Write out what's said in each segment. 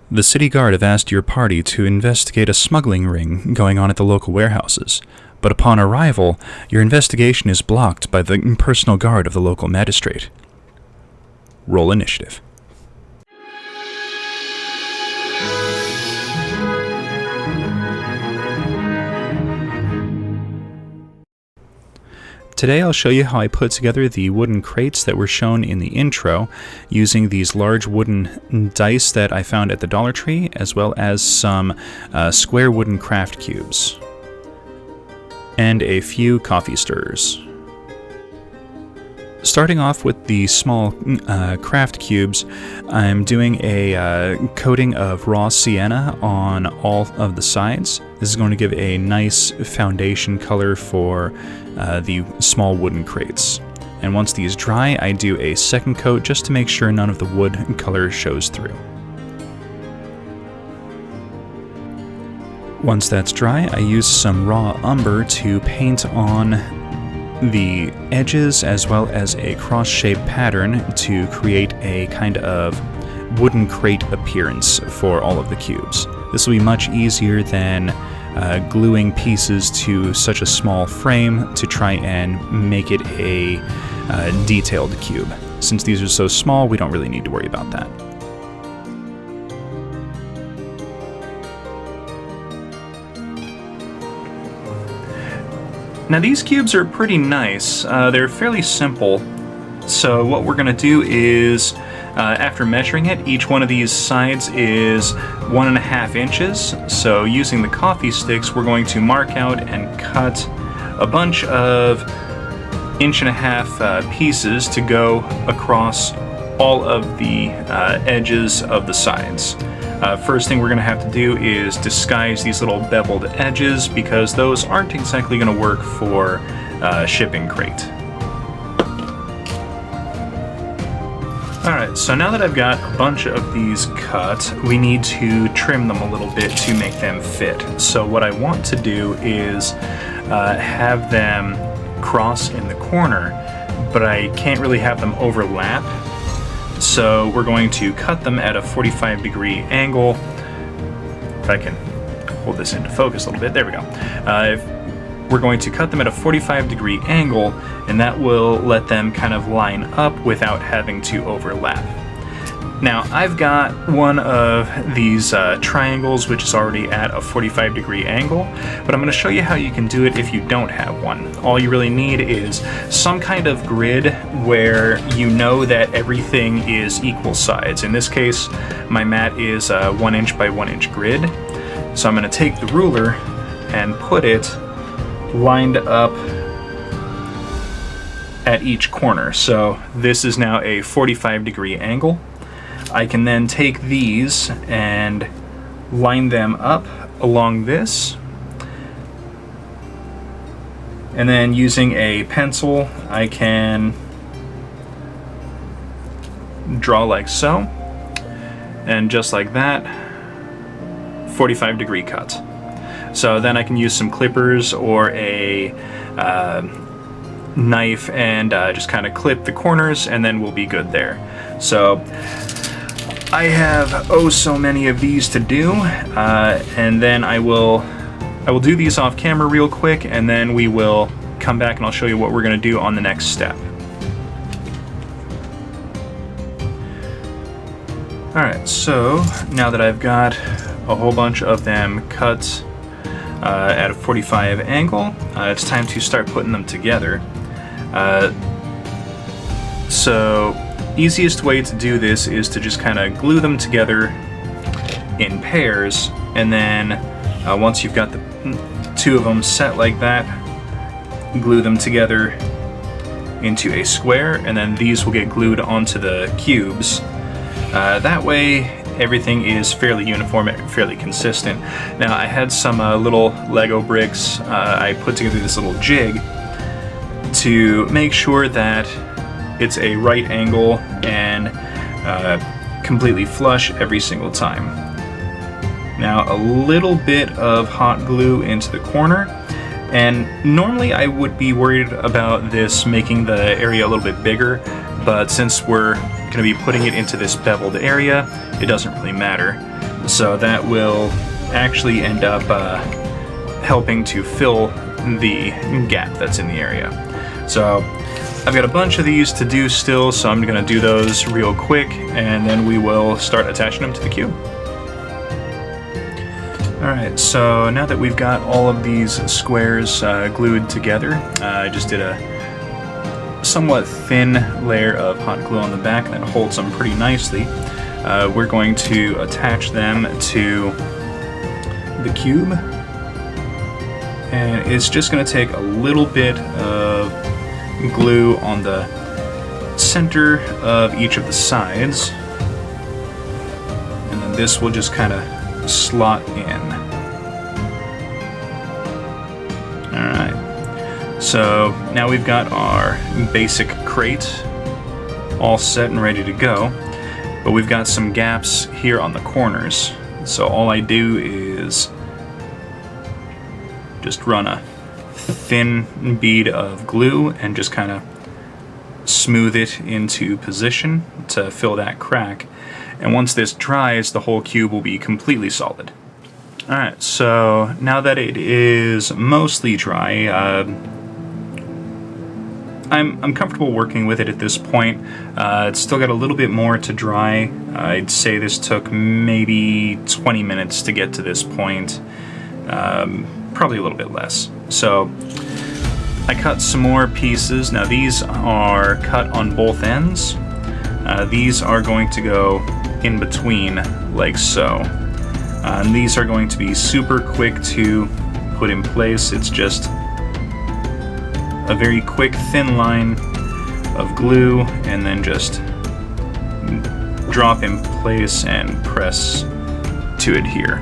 The city guard have asked your party to investigate a smuggling ring going on at the local warehouses, but upon arrival, your investigation is blocked by the personal guard of the local magistrate. Roll initiative. Today I'll show you how I put together the wooden crates that were shown in the intro using these large wooden dice that I found at the Dollar Tree, as well as some square wooden craft cubes and a few coffee stirrers. Starting off with the small craft cubes, I'm doing a coating of raw sienna on all of the sides. This is going to give a nice foundation color for the small wooden crates. And once these dry, I do a second coat just to make sure none of the wood color shows through. Once that's dry, I use some raw umber to paint on the edges as well as a cross-shaped pattern to create a kind of wooden crate appearance for all of the cubes. This will be much easier than gluing pieces to such a small frame to try and make it a detailed cube. Since these are so small, we don't really need to worry about that. Now these cubes are pretty nice. They're fairly simple. So what we're going to do is, after measuring it, each one of these sides is 1.5 inches. So using the coffee sticks, we're going to mark out and cut a bunch of 1.5 inch pieces to go across all of the edges of the sides. First thing we're going to have to do is disguise these little beveled edges because those aren't exactly going to work for shipping crate. Alright, so now that I've got a bunch of these cut, we need to trim them a little bit to make them fit. So what I want to do is have them cross in the corner, but I can't really have them overlap. So we're going to cut them at a 45-degree angle. If I can hold this into focus a little bit, there we go. We're going to cut them at a 45-degree angle, and that will let them kind of line up without having to overlap. Now, I've got one of these triangles which is already at a 45-degree angle, but I'm going to show you how you can do it if you don't have one. All you really need is some kind of grid where you know that everything is equal sides. In this case, my mat is a 1 inch by 1 inch grid. So I'm going to take the ruler and put it lined up at each corner. So this is now a 45-degree angle. I can then take these and line them up along this, and then using a pencil I can draw like so, and just like that, 45-degree cut. So then I can use some clippers or a knife and just kind of clip the corners, and then we'll be good there. So I have so many of these to do, and then I will do these off camera real quick, and then we will come back and I'll show you what we're going to do on the next step. Alright, so now that I've got a whole bunch of them cut at a 45 angle, it's time to start putting them together. So easiest way to do this is to just kind of glue them together in pairs, and then once you've got the two of them set like that, glue them together into a square, and then these will get glued onto the cubes. That way everything is fairly uniform and fairly consistent. Now I had some little Lego bricks. I put together this little jig to make sure that it's a right angle and completely flush every single time. Now a little bit of hot glue into the corner, and normally I would be worried about this making the area a little bit bigger, but since we're going to be putting it into this beveled area, it doesn't really matter. So that will actually end up helping to fill the gap that's in the area. So I've got a bunch of these to do still, so I'm going to do those real quick, and then we will start attaching them to the cube. Alright, so now that we've got all of these squares glued together, I just did a somewhat thin layer of hot glue on the back that holds them pretty nicely. We're going to attach them to the cube, and it's just going to take a little bit of glue on the center of each of the sides, and then this will just kind of slot in. Alright, so now we've got our basic crate all set and ready to go, but we've got some gaps here on the corners. So all I do is just run a thin bead of glue and just kind of smooth it into position to fill that crack. And once this dries, the whole cube will be completely solid. Alright, so now that it is mostly dry, I'm comfortable working with it at this point. It's still got a little bit more to dry. I'd say this took maybe 20 minutes to get to this point. Probably a little bit less. So I cut some more pieces. Now these are cut on both ends. These are going to go in between like so. And these are going to be super quick to put in place. It's just a very quick thin line of glue and then just drop in place and press to adhere.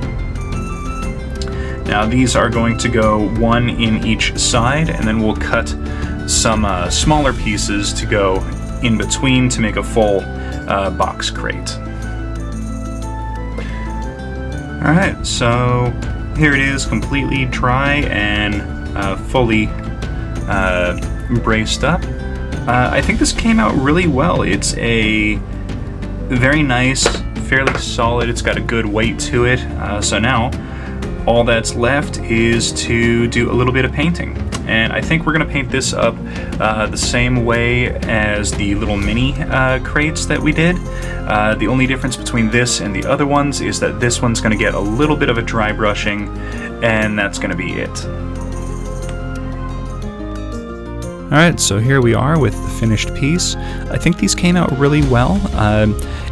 Now these are going to go one in each side, and then we'll cut some smaller pieces to go in between to make a full box crate. Alright, so here it is, completely dry and fully braced up. I think this came out really well. It's a very nice, fairly solid, it's got a good weight to it. So now all that's left is to do a little bit of painting. And I think we're going to paint this up the same way as the little mini crates that we did. The only difference between this and the other ones is that this one's going to get a little bit of a dry brushing, and that's going to be it. Alright, so here we are with the finished piece. I think these came out really well.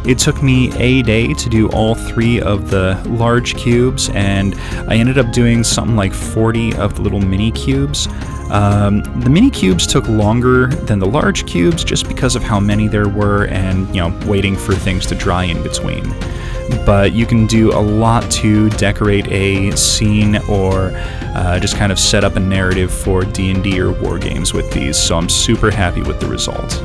It took me a day to do all 3 of the large cubes, and I ended up doing something like 40 of the little mini cubes. The mini cubes took longer than the large cubes just because of how many there were and, waiting for things to dry in between. But you can do a lot to decorate a scene or just kind of set up a narrative for D&D or war games with these, so I'm super happy with the result.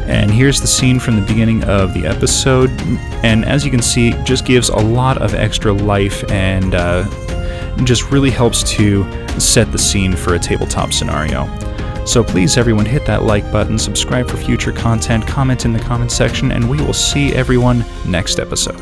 And here's the scene from the beginning of the episode, and as you can see, it just gives a lot of extra life and just really helps to set the scene for a tabletop scenario. So please everyone hit that like button, subscribe for future content, comment in the comment section, and we will see everyone next episode.